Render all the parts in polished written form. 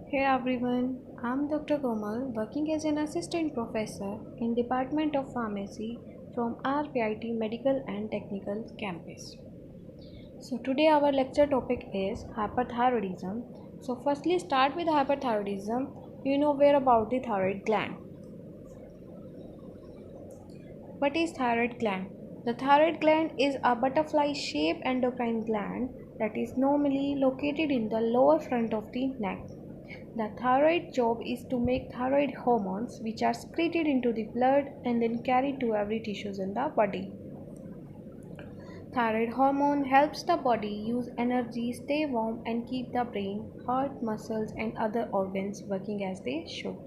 Hey everyone, I'm Dr. Komal, working as an assistant professor in Department of Pharmacy from RPIT Medical and Technical Campus. So today our lecture topic is hyperthyroidism. So firstly start with hyperthyroidism. You know where about the thyroid gland. What is thyroid gland? The thyroid gland is a butterfly-shaped endocrine gland that is normally located in the lower front of the neck. The thyroid job is to make thyroid hormones which are secreted into the blood and then carried to every tissues in the body. Thyroid hormone helps the body use energy, stay warm and keep the brain, heart, muscles and other organs working as they should.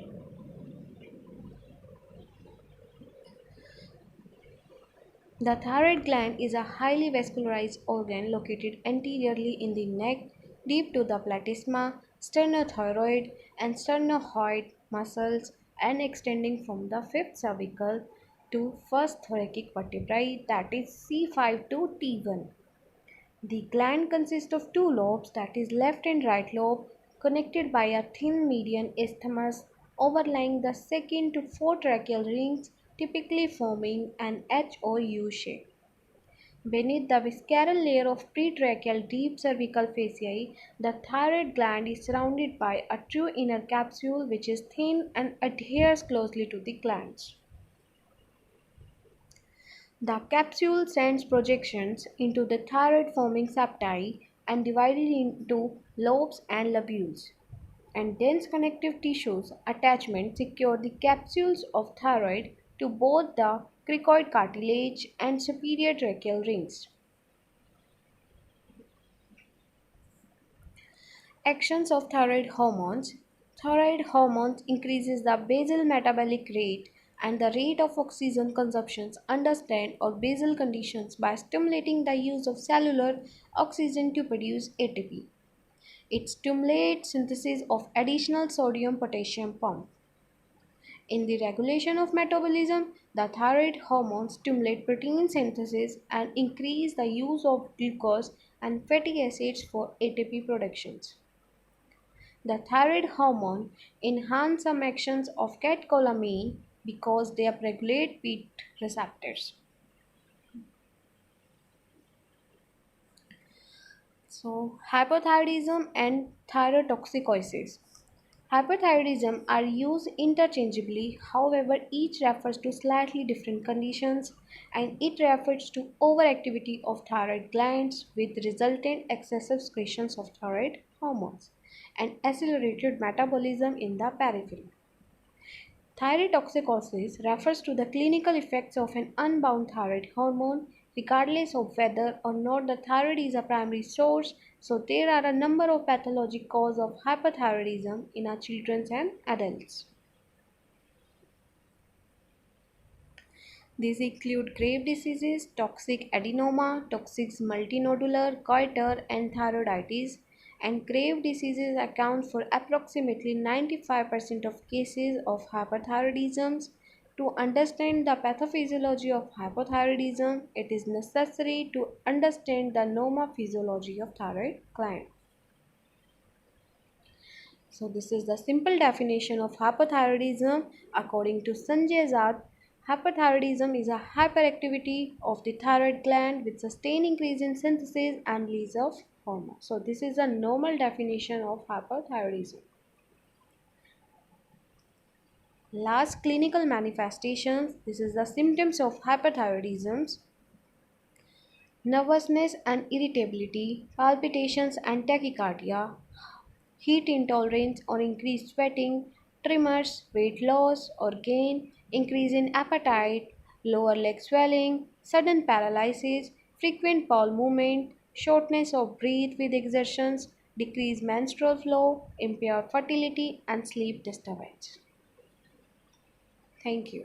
The thyroid gland is a highly vascularized organ located anteriorly in the neck, deep to the platysma, sternothyroid, and sternohyoid muscles, and extending from the fifth cervical to first thoracic vertebrae, that is C5 to T1. The gland consists of two lobes, that is left and right lobe, connected by a thin median isthmus overlying the second to fourth tracheal rings, typically forming an H or U shape. Beneath the visceral layer of pretracheal deep cervical fasciae, the thyroid gland is surrounded by a true inner capsule which is thin and adheres closely to the glands. The capsule sends projections into the thyroid forming septi and divided into lobes and lobules. And dense connective tissues attachment secure the capsules of thyroid to both the cricoid cartilage and superior tracheal rings. Actions of thyroid hormones. Thyroid hormones increases the basal metabolic rate and the rate of oxygen consumption under stand or basal conditions by stimulating the use of cellular oxygen to produce ATP. It stimulates synthesis of additional sodium potassium pump. In the regulation of metabolism, the thyroid hormones stimulate protein synthesis and increase the use of glucose and fatty acids for ATP productions. The thyroid hormone enhance some actions of catecholamine because they upregulate PET receptors. So, hypothyroidism and thyrotoxicosis. Hyperthyroidism are used interchangeably, however, each refers to slightly different conditions and it refers to overactivity of thyroid glands with resultant excessive secretions of thyroid hormones and accelerated metabolism in the periphery. Thyrotoxicosis refers to the clinical effects of an unbound thyroid hormone, regardless of whether or not the thyroid is a primary source. So, there are a number of pathologic causes of hyperthyroidism in our children and adults. These include grave diseases, toxic adenoma, toxic multinodular goiter, and thyroiditis. And grave diseases account for approximately 95% of cases of hyperthyroidism. To understand the pathophysiology of hypothyroidism, it is necessary to understand the normal physiology of thyroid gland. So this is the simple definition of hypothyroidism according to Sanjay Zad. Hyperthyroidism is a hyperactivity of the thyroid gland with sustained increase in synthesis and release of hormone. So this is a normal definition of hyperthyroidism. Last clinical manifestations. This is the symptoms of hyperthyroidism: nervousness and irritability, palpitations and tachycardia, heat intolerance or increased sweating, tremors, weight loss or gain, increase in appetite, lower leg swelling, sudden paralysis, frequent bowel movement, shortness of breath with exertions, decreased menstrual flow, impaired fertility, and sleep disturbance. Thank you.